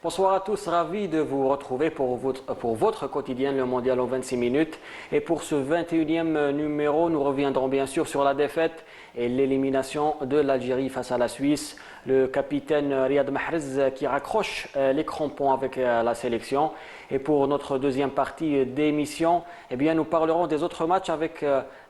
Bonsoir à tous, ravi de vous retrouver pour votre quotidien, le mondial en 26 minutes. Et pour ce 21e numéro, nous reviendrons bien sûr sur la défaite et l'élimination de l'Algérie face à la Suisse. Le capitaine Riyad Mahrez qui raccroche les crampons avec la sélection. Et pour notre deuxième partie d'émission, eh bien, nous parlerons des autres matchs avec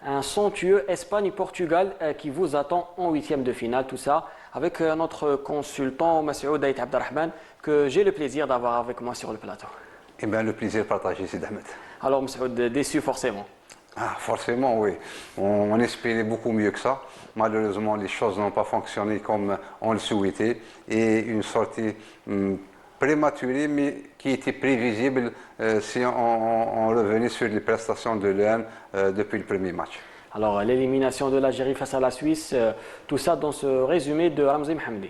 un somptueux Espagne-Portugal qui vous attend en huitième de finale. Tout ça avec notre consultant Massoud Aït Abdelrahman que j'ai le plaisir d'avoir avec moi sur le plateau. Eh bien, le plaisir partagé, c'est Ahmed. Alors, Massoud, déçu forcément. Ah, forcément, oui. On espérait beaucoup mieux que ça. Malheureusement, les choses n'ont pas fonctionné comme on le souhaitait. Et une sortie prématurée, mais qui était prévisible si on revenait sur les prestations de l'EM depuis le premier match. Alors, l'élimination de l'Algérie face à la Suisse, tout ça dans ce résumé de Ramzi Mohammadi.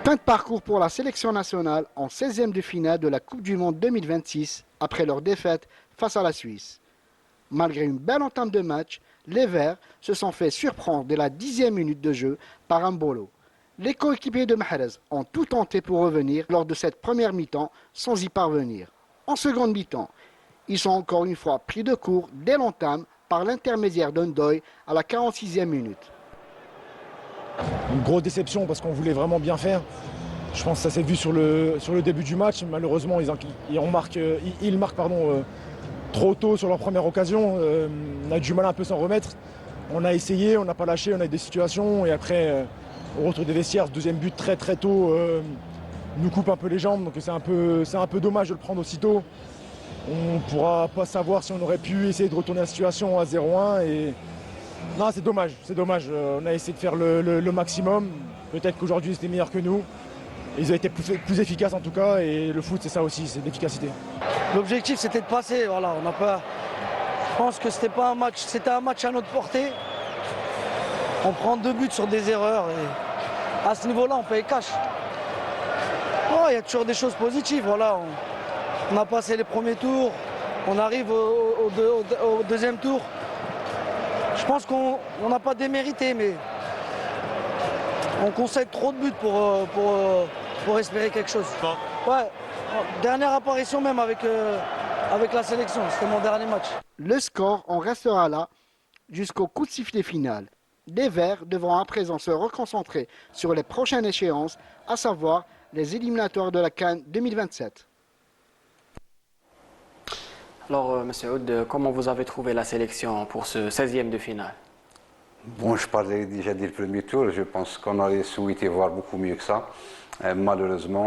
Fin de parcours pour la sélection nationale en 16e de finale de la Coupe du Monde 2026 après leur défaite face à la Suisse. Malgré une belle entame de match, les Verts se sont fait surprendre dès la 10e minute de jeu par Mbolo. Les coéquipiers de Mahrez ont tout tenté pour revenir lors de cette première mi-temps sans y parvenir. En seconde mi-temps, ils sont encore une fois pris de court dès l'entame par l'intermédiaire d'Ondoy à la 46e minute. Une grosse déception parce qu'on voulait vraiment bien faire. Je pense que ça s'est vu sur le début du match. Malheureusement, ils marquent trop tôt sur leur première occasion. On a du mal à un peu s'en remettre. On a essayé, on n'a pas lâché, on a eu des situations. Et après, au retour des vestiaires, ce deuxième but très très tôt nous coupe un peu les jambes. Donc c'est un peu dommage de le prendre aussitôt. On ne pourra pas savoir si on aurait pu essayer de retourner la situation à 0-1. Non, c'est dommage. On a essayé de faire le maximum. Peut-être qu'aujourd'hui, c'était meilleur que nous. Ils ont été plus efficaces en tout cas. Et le foot, c'est ça aussi, c'est l'efficacité. L'objectif, c'était de passer. Voilà, on n'a pas... Je pense que c'était pas un match. C'était un match à notre portée. On prend 2 buts sur des erreurs. Et à ce niveau-là, on paye cash. Il y a toujours des choses positives. Voilà, on a passé les premiers tours. On arrive au deuxième tour. Je pense qu'on n'a pas démérité, mais on concède trop de buts pour espérer quelque chose. Ouais, dernière apparition même avec la sélection, c'était mon dernier match. Le score en restera là jusqu'au coup de sifflet final. Les Verts devront à présent se reconcentrer sur les prochaines échéances, à savoir les éliminatoires de la CAN 2027. Alors, Massoud, comment vous avez trouvé la sélection pour ce 16e de finale? Bon, je parlais déjà du premier tour. Je pense qu'on aurait souhaité voir beaucoup mieux que ça. Malheureusement,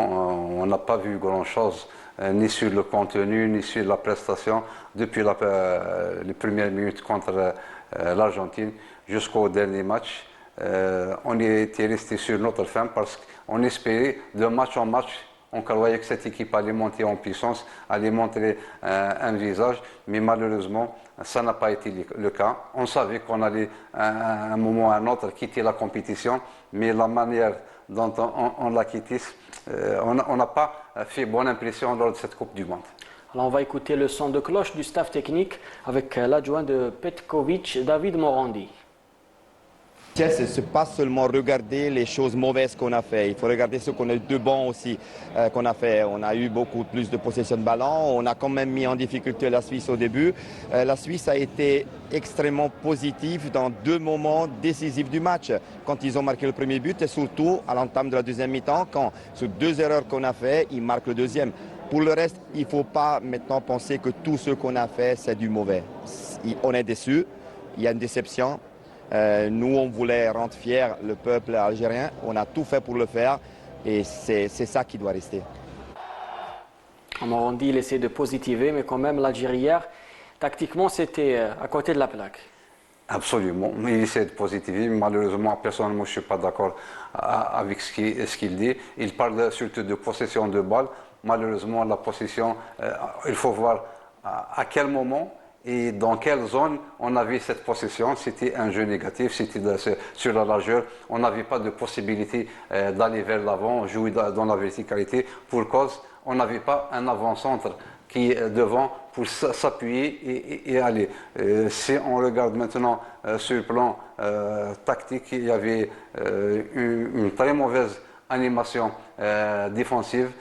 on n'a pas vu grand-chose, ni sur le contenu, ni sur la prestation, depuis les premières minutes contre l'Argentine jusqu'au dernier match. On était resté sur notre fin parce qu'on espérait de match en match. On croyait que cette équipe allait monter en puissance, allait montrer un visage, mais malheureusement, ça n'a pas été le cas. On savait qu'on allait à un moment ou à un autre quitter la compétition, mais la manière dont on l'a quitté, on n'a pas fait bonne impression lors de cette Coupe du Monde. Alors on va écouter le son de cloche du staff technique avec l'adjoint de Petkovic, David Morandi. Ce n'est pas seulement regarder les choses mauvaises qu'on a fait, il faut regarder ce qu'on a eu de bon aussi qu'on a fait. On a eu beaucoup plus de possession de ballon, on a quand même mis en difficulté la Suisse au début. La Suisse a été extrêmement positive dans 2 moments décisifs du match. Quand ils ont marqué le premier but et surtout à l'entame de la deuxième mi-temps, quand sur 2 erreurs qu'on a fait, ils marquent le deuxième. Pour le reste, il ne faut pas maintenant penser que tout ce qu'on a fait, c'est du mauvais. On est déçus, il y a une déception. Nous, on voulait rendre fier le peuple algérien. On a tout fait pour le faire et c'est ça qui doit rester. Morandi, il essaie de positiver, mais quand même, l'Algérie hier, tactiquement, c'était à côté de la plaque. Absolument. Il essaie de positiver. Malheureusement, personnellement, je ne suis pas d'accord avec ce qu'il dit. Il parle surtout de possession de balle. Malheureusement, la possession, il faut voir à quel moment et dans quelle zone on avait cette possession. C'était un jeu négatif, c'était sur la largeur. On n'avait pas de possibilité d'aller vers l'avant, jouer dans la verticalité, pour cause on n'avait pas un avant-centre qui est devant pour s'appuyer et aller. Si on regarde maintenant sur le plan tactique, il y avait une très mauvaise animation défensive.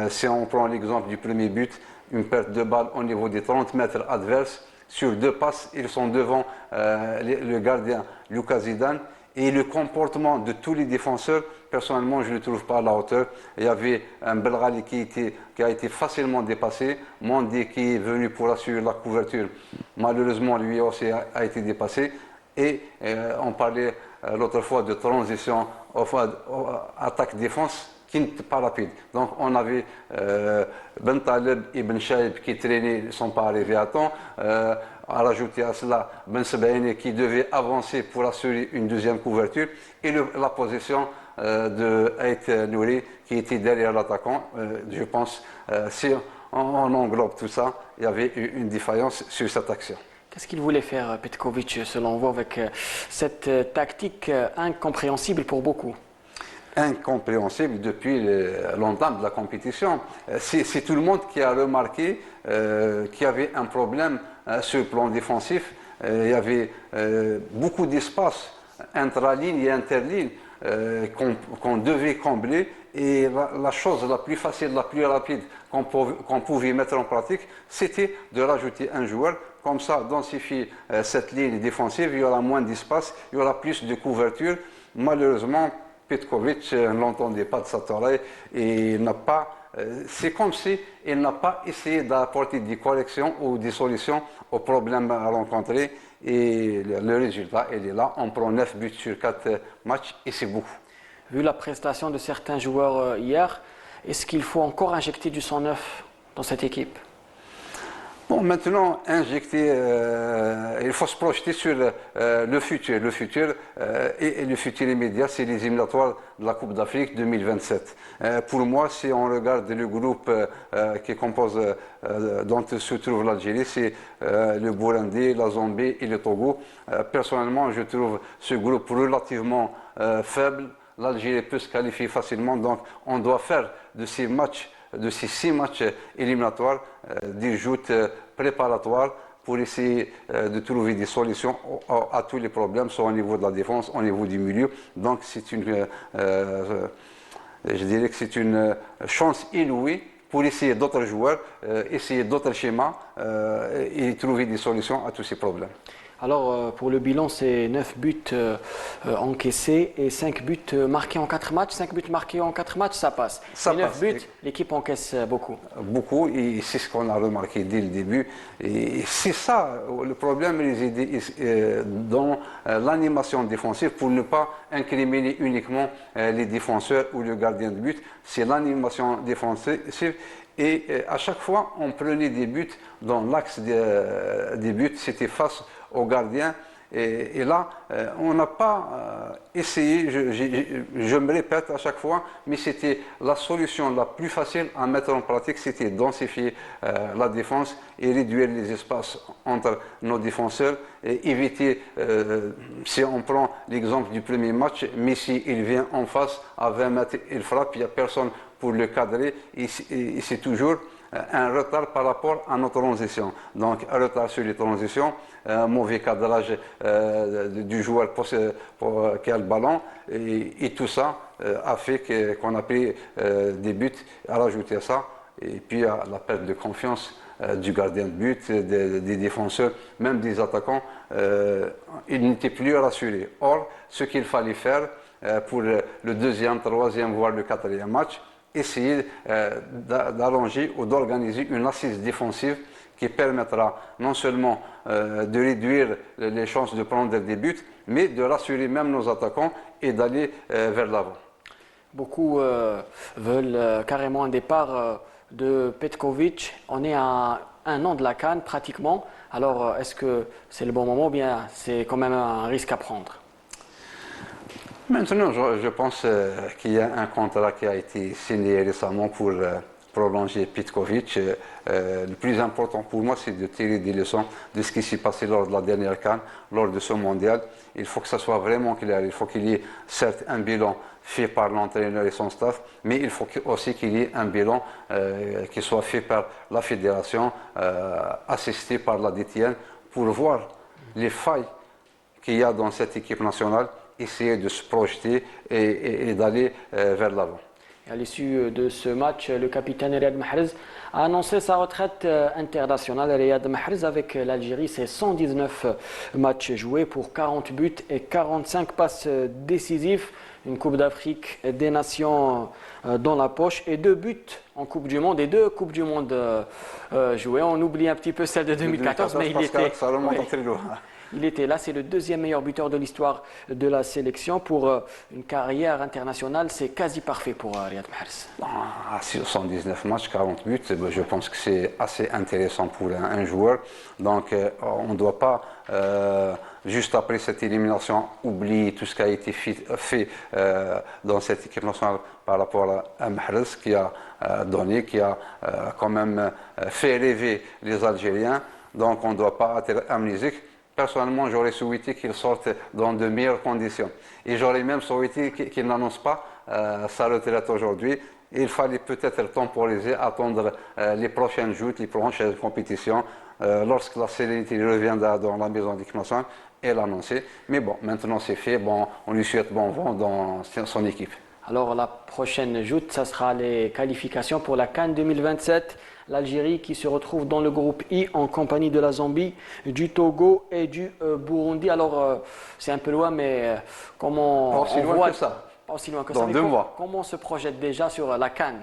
Si on prend l'exemple du premier but, une perte de balle au niveau des 30 mètres adverses, sur 2 passes, ils sont devant le gardien Lucas Zidane. Et le comportement de tous les défenseurs, personnellement, je ne le trouve pas à la hauteur. Il y avait un Belghali qui a été facilement dépassé, Mandé qui est venu pour assurer la couverture. Malheureusement, lui aussi a été dépassé. Et on parlait l'autre fois de transition attaque-défense qui n'était pas rapide. Donc on avait Ben Taleb et Ben Chaib qui traînaient, ne sont pas arrivés à temps. À rajouter à cela Ben Sebaini qui devait avancer pour assurer une deuxième couverture, et la position de Ait Nouri qui était derrière l'attaquant. Je pense, si on englobe tout ça, il y avait une défaillance sur cette action. Qu'est-ce qu'il voulait faire, Petkovic, selon vous, avec cette tactique incompréhensible pour beaucoup? Incompréhensible depuis l'entame de la compétition. C'est tout le monde qui a remarqué qu'il y avait un problème sur le plan défensif. Il y avait beaucoup d'espace intra-ligne et interligne qu'on devait combler, et la chose la plus facile, la plus rapide qu'on pouvait mettre en pratique, c'était de rajouter un joueur. Comme ça, densifier cette ligne défensive, il y aura moins d'espace, il y aura plus de couverture. Malheureusement, Petkovic ne l'entendait pas de cette oreille et n'a pas. C'est comme si il n'a pas essayé d'apporter des corrections ou des solutions aux problèmes à rencontrer. Et le résultat, il est là. On prend 9 buts sur 4 matchs et c'est beaucoup. Vu la prestation de certains joueurs hier, est-ce qu'il faut encore injecter du sang neuf dans cette équipe? Bon, maintenant, injecter, il faut se projeter sur le futur. Le futur et le futur immédiat, c'est les éliminatoires de la Coupe d'Afrique 2027. Pour moi, si on regarde le groupe qui compose, dont se trouve l'Algérie, c'est le Burundi, la Zambie et le Togo. Personnellement, je trouve ce groupe relativement faible. L'Algérie peut se qualifier facilement, donc on doit faire de ces matchs, de ces 6 matchs éliminatoires, des joutes préparatoires pour essayer de trouver des solutions à tous les problèmes, soit au niveau de la défense, au niveau du milieu. Donc c'est je dirais que c'est une chance inouïe pour essayer d'autres joueurs, essayer d'autres schémas et trouver des solutions à tous ces problèmes. Alors, pour le bilan, c'est 9 buts encaissés et 5 buts marqués en 4 matchs. 5 buts marqués en 4 matchs, ça passe. Ça et 9 passe. buts, l'équipe encaisse beaucoup. Beaucoup, et c'est ce qu'on a remarqué dès le début. Et c'est ça, le problème réside dans l'animation défensive, pour ne pas incriminer uniquement les défenseurs ou le gardien de but. C'est l'animation défensive. Et à chaque fois, on prenait des buts dans l'axe des buts, c'était face au gardien. Et là, on n'a pas essayé, je me répète à chaque fois, mais c'était la solution la plus facile à mettre en pratique, c'était densifier la défense et réduire les espaces entre nos défenseurs, et éviter, si on prend l'exemple du premier match, Messi, il vient en face, à 20 mètres, il frappe, il n'y a personne pour le cadrer, et c'est toujours un retard par rapport à nos transitions. Donc, un retard sur les transitions, mauvais cadrage du joueur qui a le ballon, et tout ça a fait qu'on a pris des buts. À rajouter à ça, et puis à la perte de confiance du gardien de but, des défenseurs, même des attaquants, ils n'étaient plus rassurés. Or, ce qu'il fallait faire pour le deuxième, troisième, voire le quatrième match, essayer d'allonger ou d'organiser une assise défensive qui permettra non seulement de réduire les chances de prendre des buts, mais de rassurer même nos attaquants et d'aller vers l'avant. Beaucoup veulent carrément un départ de Petkovic. On est à un an de la CAN pratiquement. Alors, est-ce que c'est le bon moment ou bien c'est quand même un risque à prendre? Maintenant, je pense qu'il y a un contrat qui a été signé récemment pour prolonger Petkovic. Le plus important pour moi, c'est de tirer des leçons de ce qui s'est passé lors de la dernière CAN, lors de ce mondial. Il faut que ça soit vraiment clair. Il faut qu'il y ait certes un bilan fait par l'entraîneur et son staff, mais il faut aussi qu'il y ait un bilan qui soit fait par la fédération, assisté par la DTN, pour voir les failles qu'il y a dans cette équipe nationale, essayer de se projeter et d'aller vers l'avant. À l'issue de ce match, le capitaine Riyad Mahrez a annoncé sa retraite internationale. Riyad Mahrez avec l'Algérie, c'est 119 matchs joués pour 40 buts et 45 passes décisives. Une Coupe d'Afrique des Nations dans la poche et 2 buts en Coupe du Monde et 2 Coupes du Monde jouées. On oublie un petit peu celle de 2014, mais il était là. C'est le deuxième meilleur buteur de l'histoire de la sélection. Pour une carrière internationale, c'est quasi parfait pour Riyad Mahrez. À 119 matchs, 40 buts, je pense que c'est assez intéressant pour un joueur. Donc on ne doit pas, juste après cette élimination, oublier tout ce qui a été fait dans cette équipe nationale par rapport à Mahrez, qui a donné, qui a quand même fait rêver les Algériens. Donc on ne doit pas être amnésique. Personnellement, j'aurais souhaité qu'il sorte dans de meilleures conditions. Et j'aurais même souhaité qu'il n'annonce pas sa retraite aujourd'hui. Il fallait peut-être temporiser, attendre les prochaines joutes, les prochaines compétitions. Lorsque la sérénité reviendra dans la maison d'équipe nationale, et l'annoncer. Mais bon, maintenant c'est fait. Bon, on lui souhaite bon vent dans son équipe. Alors la prochaine joute, ça sera les qualifications pour la CAN 2027. L'Algérie qui se retrouve dans le groupe I en compagnie de la Zambie, du Togo et du Burundi. Alors c'est un peu loin, mais comment pas aussi loin que ça. Pas aussi loin que dans ça. 2 mois. Comment on se projette déjà sur la CAN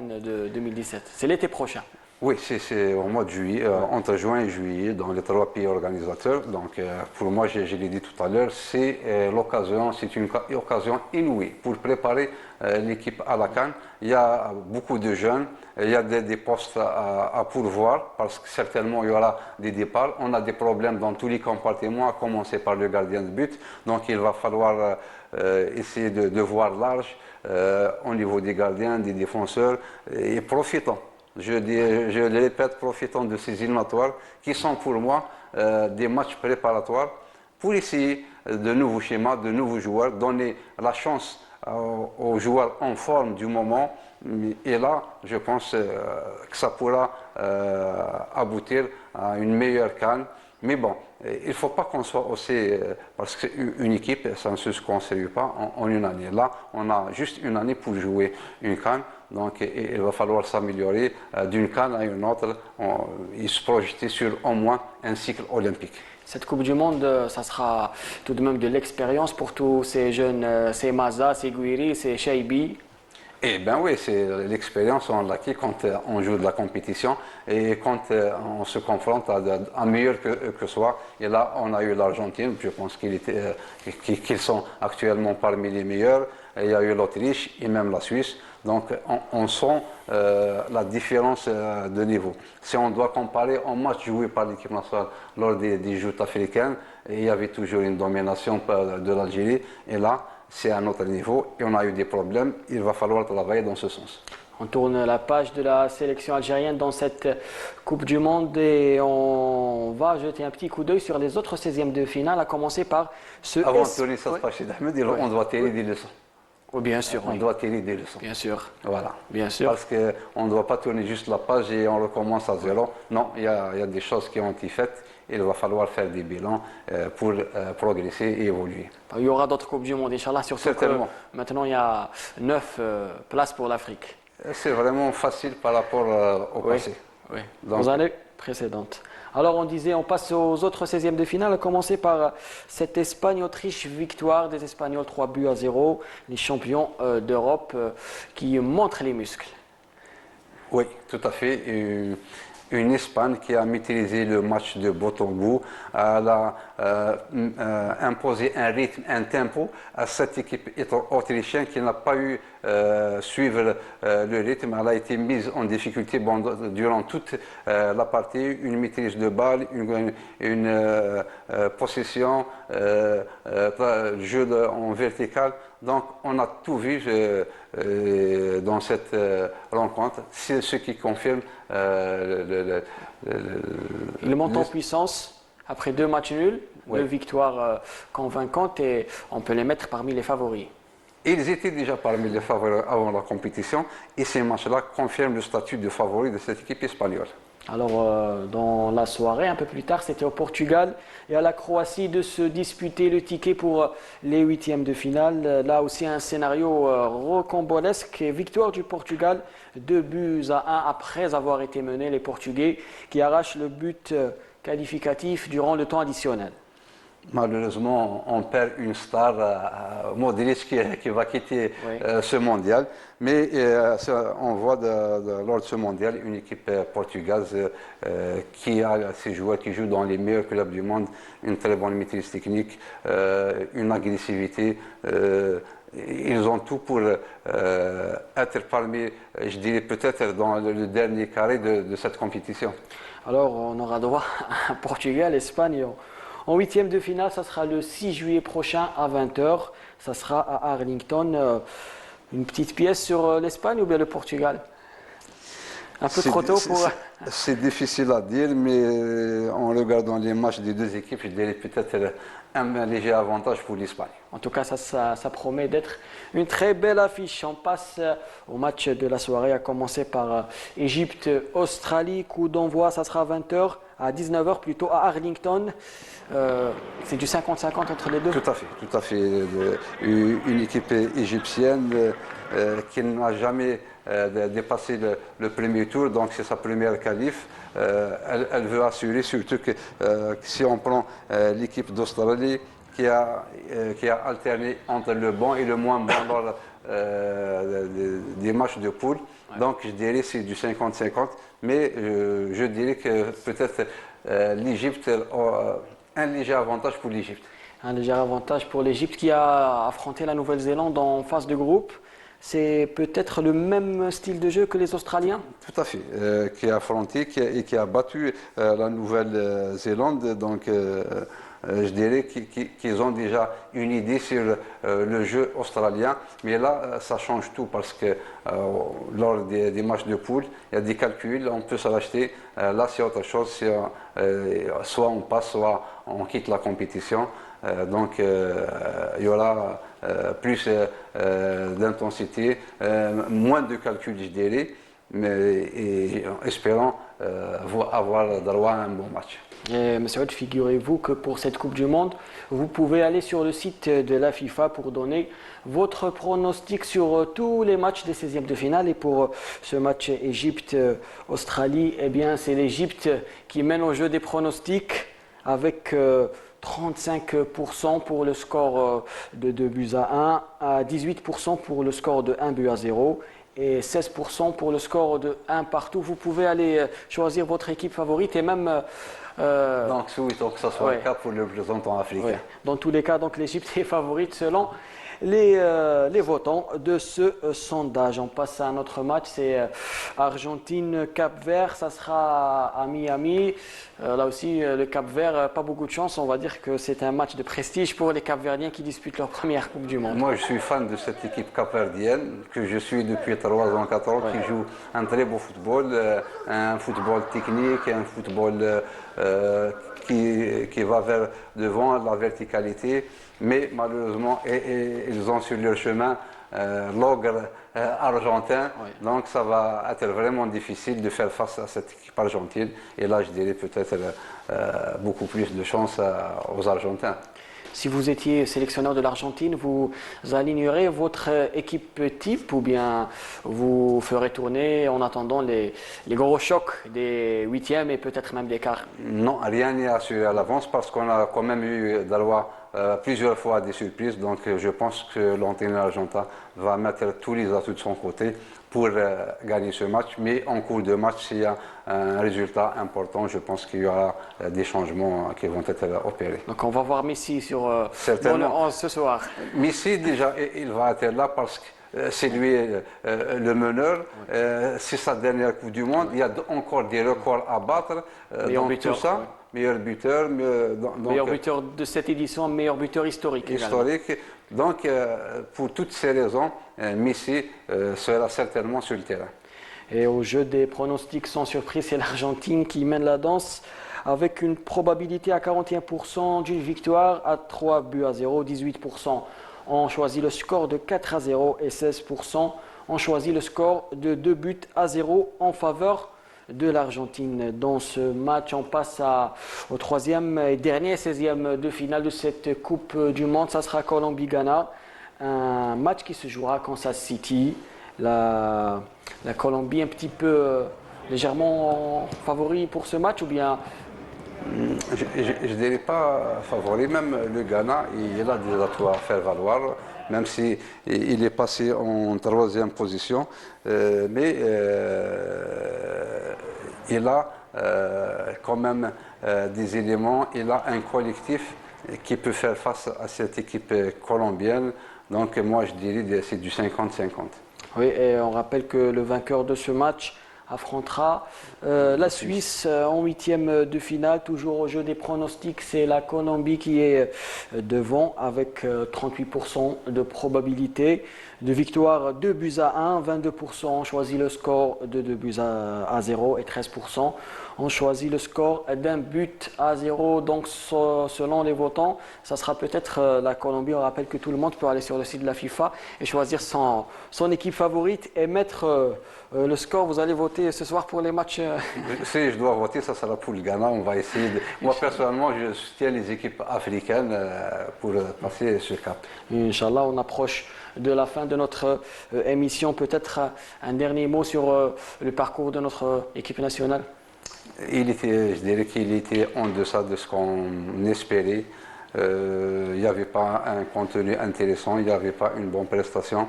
de 2017? C'est l'été prochain. Oui, c'est au mois de juillet, entre juin et juillet, dans les 3 pays organisateurs. Donc, pour moi, je l'ai dit tout à l'heure, c'est l'occasion, c'est une occasion inouïe pour préparer l'équipe à la CAN. Il y a beaucoup de jeunes, il y a des postes à pourvoir, parce que certainement il y aura des départs. On a des problèmes dans tous les compartiments, à commencer par le gardien de but. Donc, il va falloir essayer de voir large au niveau des gardiens, des défenseurs, et profitons. Je le répète, profitant de ces éliminatoires qui sont pour moi des matchs préparatoires pour essayer de nouveaux schémas, de nouveaux joueurs, donner la chance aux joueurs en forme du moment. Et là, je pense que ça pourra aboutir à une meilleure CAN. Mais bon, il ne faut pas qu'on soit aussi, parce qu'une équipe, ça ne se construit pas en une année. Là, on a juste une année pour jouer une CAN. Donc il va falloir s'améliorer d'une CAN à une autre et se projeter sur au moins un cycle olympique. Cette Coupe du Monde, ça sera tout de même de l'expérience pour tous ces jeunes, ces Maza, ces Gouiri, ces Chaibi. Eh bien oui, c'est l'expérience on l'acquis quand on joue de la compétition et quand on se confronte à meilleur que soi. Et là, on a eu l'Argentine, je pense qu'ils sont actuellement parmi les meilleurs. Il y a eu l'Autriche et même la Suisse. Donc on sent la différence de niveau. Si on doit comparer un match joué par l'équipe nationale lors des joutes africaines, il y avait toujours une domination de l'Algérie. Et là, c'est à un autre niveau et on a eu des problèmes. Il va falloir travailler dans ce sens. On tourne la page de la sélection algérienne dans cette Coupe du Monde et on va jeter un petit coup d'œil sur les autres 16e de finale, à commencer par ce... Avant de tourner cette page, on doit tirer des leçons. Oui, bien sûr. On doit tirer des leçons. Bien sûr. Voilà. Bien sûr. Parce qu'on ne doit pas tourner juste la page et on recommence à zéro. Non, il y a des choses qui ont été faites. Il va falloir faire des bilans pour progresser et évoluer. Il y aura d'autres Coupes du Monde, Inch'Allah, surtout certainement. Que maintenant il y a 9 places pour l'Afrique. C'est vraiment facile par rapport au passé. Oui, aux années précédentes. Alors on disait, on passe aux autres 16e de finale, à commencer par cette Espagne-Autriche, victoire des Espagnols 3-0, les champions d'Europe qui montrent les muscles. Oui, tout à fait. une Espagne qui a maîtrisé le match de bout en bout, elle a imposé un rythme, un tempo à cette équipe autrichienne qui n'a pas eu suivre le rythme. Elle a été mise en difficulté durant toute la partie, une maîtrise de balle, une possession, jeu en vertical. Donc on a tout vu dans cette rencontre, c'est ce qui confirme Il monte en puissance après 2 matchs nuls, 2 victoires convaincantes et on peut les mettre parmi les favoris. Ils étaient déjà parmi les favoris avant la compétition et ces matchs-là confirment le statut de favori de cette équipe espagnole. Alors, dans la soirée, un peu plus tard, c'était au Portugal et à la Croatie de se disputer le ticket pour les 8e de finale. Là aussi, un scénario rocambolesque. Victoire du Portugal, 2-1 après avoir été menés, les Portugais qui arrachent le but qualificatif durant le temps additionnel. Malheureusement, on perd une star, Modric, qui va quitter ce mondial. Mais on voit lors de ce mondial une équipe portugaise qui a ses joueurs qui jouent dans les meilleurs clubs du monde, une très bonne maîtrise technique, une agressivité. Ils ont tout pour être parmi, je dirais peut-être dans le dernier carré de cette compétition. Alors, on aura droit à Portugal, Espagne. En 8e de finale, ça sera le 6 juillet prochain à 20h. Ça sera à Arlington. Une petite pièce sur l'Espagne ou bien le Portugal? Un peu trop tôt pour... C'est difficile à dire, mais en regardant les matchs des deux équipes, je dirais peut-être un léger avantage pour l'Espagne. En tout cas, ça promet d'être une très belle affiche. On passe au match de la soirée, à commencer par Égypte-Australie. Coup d'envoi, ça sera à 20h, à 19h plutôt à Arlington. C'est du 50-50 entre les deux? Tout à fait, tout à fait. Une équipe égyptienne qui n'a jamais dépassé le premier tour, donc c'est sa première qualif. Elle veut assurer, surtout que si on prend l'équipe d'Australie qui a alterné entre le bon et le moins bon lors des matchs de poule. Ouais. Donc je dirais c'est du 50-50, mais je dirais que peut-être l'Égypte a un léger avantage pour l'Égypte. Un léger avantage pour l'Égypte qui a affronté la Nouvelle-Zélande en phase de groupe. C'est peut-être le même style de jeu que les Australiens? Tout à fait, qui a affronté et qui a battu la Nouvelle-Zélande. Donc je dirais qu'ils ont déjà une idée sur le jeu australien. Mais là, ça change tout parce que lors des matchs de poule, il y a des calculs, on peut se racheter. Là, c'est autre chose. Soit on passe, soit on quitte la compétition. Donc il y aura plus d'intensité, moins de calculs, je dirais, mais espérons avoir droit à un bon match. Monsieur Hood, figurez-vous que pour cette Coupe du Monde, vous pouvez aller sur le site de la FIFA pour donner votre pronostic sur tous les matchs des 16e de finale. Et pour ce match Égypte-Australie, eh bien, c'est l'Égypte qui mène au jeu des pronostics avec 35% pour le score de 2-1, à 18% pour le score de 1-0 et 16% pour le score de 1 partout. Vous pouvez aller choisir votre équipe favorite et même... donc oui, donc que ce soit le cas pour le représentant africain. Ouais. Dans tous les cas, donc l'Égypte est favorite selon les votants de ce sondage. On passe à un autre match, c'est Argentine-Cap-Vert, ça sera à Miami. Là aussi, le Cap-Vert, pas beaucoup de chance. On va dire que c'est un match de prestige pour les Cap-Verdiens qui disputent leur première Coupe du Monde. Moi, je suis fan de cette équipe capverdienne que je suis depuis 3 ans, 4 ans, qui joue un très beau football, un football technique, un football qui va vers devant la verticalité. Mais malheureusement, ils ont sur leur chemin l'ogre argentin. Oui. Donc ça va être vraiment difficile de faire face à cette équipe argentine. Et là, je dirais peut-être beaucoup plus de chance aux Argentins. Si vous étiez sélectionneur de l'Argentine, vous alignerez votre équipe type ou bien vous ferez tourner en attendant les gros chocs des 8e et peut-être même des quarts? Non, rien n'est assuré à l'avance parce qu'on a quand même eu droit plusieurs fois des surprises. Donc je pense que l'entraîneur argentin va mettre tous les atouts de son côté pour gagner ce match. Mais en cours de match, s'il y a un résultat important, je pense qu'il y aura des changements qui vont être opérés. Donc on va voir Messi sur Certainement. dans le 11 ce soir. Messi, déjà, il va être là parce que c'est lui le meneur. C'est sa dernière Coupe du Monde. Il y a encore des records à battre. Meilleur Donc buteur, tout ça, ouais. meilleur buteur. Meilleur buteur de cette édition, meilleur buteur historique. Historique. Donc, pour toutes ces raisons, Messi sera certainement sur le terrain. Et au jeu des pronostics sans surprise, c'est l'Argentine qui mène la danse avec une probabilité à 41% d'une victoire à 3 buts à 0, 18% ont choisi le score de 4 à 0 et 16% ont choisi le score de 2 buts à 0 en faveur de l'Argentine. Dans ce match, on passe au troisième et dernier 16e de finale de cette Coupe du Monde. Ça sera Colombie-Ghana. Un match qui se jouera à Kansas City. La Colombie un petit peu légèrement favori pour ce match ou bien Je ne dirais pas favori, même le Ghana, il a des atouts à faire valoir, même s'il est passé en troisième position, mais il a quand même des éléments, il a un collectif qui peut faire face à cette équipe colombienne, donc moi je dirais que c'est du 50-50. Oui, et on rappelle que le vainqueur de ce match affrontera la Suisse en huitième de finale. Toujours au jeu des pronostics, c'est la Colombie qui est devant avec 38% de probabilité de victoire 2 buts à 1, 22% ont choisi le score de 2 buts à 0 et 13% ont choisi le score d'un but à 0. Donc selon les votants, ça sera peut-être la Colombie. On rappelle que tout le monde peut aller sur le site de la FIFA et choisir son équipe favorite et mettre le score. Vous allez voter ce soir pour les matchs Si je dois voter, ça sera pour le Ghana. On va essayer de... Moi personnellement, je soutiens les équipes africaines pour passer ce cap. Inch'Allah, on approche de la fin de notre émission. Peut-être un dernier mot sur le parcours de notre équipe nationale. Je dirais qu'il était en deçà de ce qu'on espérait. Il n'y avait pas un contenu intéressant, il n'y avait pas une bonne prestation.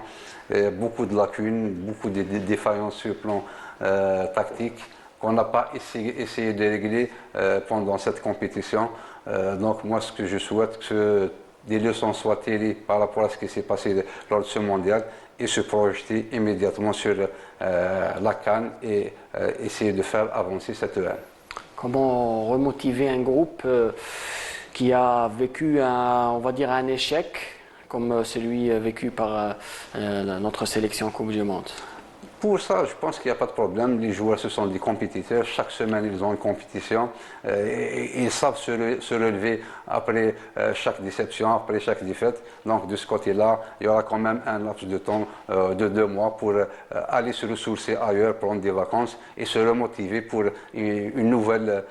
Beaucoup de lacunes, beaucoup de défaillances sur le plan tactique qu'on n'a pas essayé de régler pendant cette compétition. Donc moi, ce que je souhaite, que des leçons soient tirées par rapport à ce qui s'est passé lors de ce mondial et se projeter immédiatement sur la CAN et essayer de faire avancer cette EM. Comment remotiver un groupe qui a vécu on va dire un échec comme celui vécu par notre sélection Coupe du Monde? Pour ça, je pense qu'il n'y a pas de problème. Les joueurs, ce sont des compétiteurs. Chaque semaine, ils ont une compétition. Ils savent se relever après chaque déception, après chaque défaite. Donc, de ce côté-là, il y aura quand même un laps de temps de 2 mois pour aller se ressourcer ailleurs, prendre des vacances et se remotiver pour une nouvelle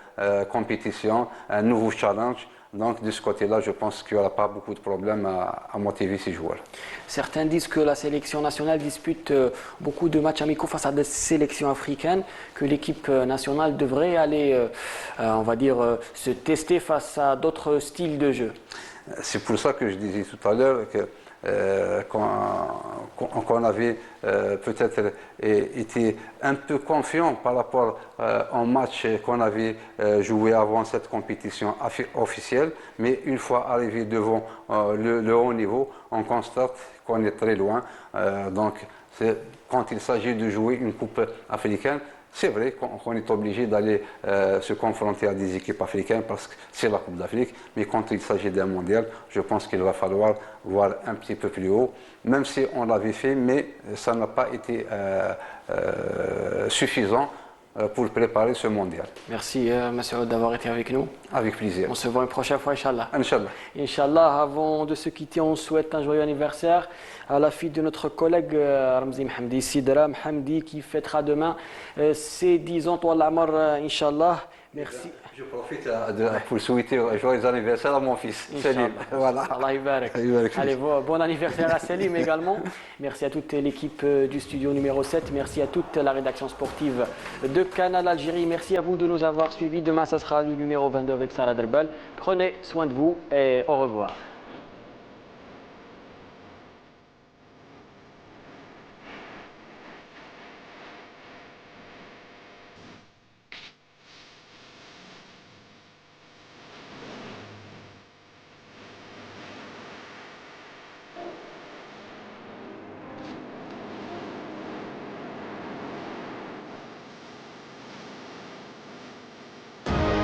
compétition, un nouveau challenge. Donc, de ce côté-là, je pense qu'il n'y aura pas beaucoup de problèmes à motiver ces joueurs. Certains disent que la sélection nationale dispute beaucoup de matchs amicaux face à des sélections africaines, que l'équipe nationale devrait aller, on va dire, se tester face à d'autres styles de jeu. C'est pour ça que je disais tout à l'heure qu'on avait peut-être été un peu confiant par rapport au match qu'on avait joué avant cette compétition officielle, mais une fois arrivé devant le haut niveau, on constate qu'on est très loin. Donc, quand il s'agit de jouer une coupe africaine, c'est vrai qu'on est obligé d'aller se confronter à des équipes africaines parce que c'est la Coupe d'Afrique, mais quand il s'agit d'un mondial, je pense qu'il va falloir voir un petit peu plus haut, même si on l'avait fait, mais ça n'a pas été suffisant pour préparer ce mondial. Merci, monsieur, d'avoir été avec nous. Avec plaisir. On se voit une prochaine fois, Inch'Allah. Inch'Allah. Inch'Allah, avant de se quitter, on souhaite un joyeux anniversaire à la fille de notre collègue Ramzi Mhamdi, Sidra Mhamdi, qui fêtera demain ses 10 ans, toi l'Amar, Inch'Allah. Merci. Je profite pour souhaiter un joyeux anniversaire à mon fils, Salim. Voilà. Allah Ibarak. Allez, bon anniversaire à Salim également. Merci à toute l'équipe du studio numéro 7. Merci à toute la rédaction sportive de Canal Algérie. Merci à vous de nous avoir suivis. Demain, ça sera le numéro 22 avec Sarah Derbal. Prenez soin de vous et au revoir.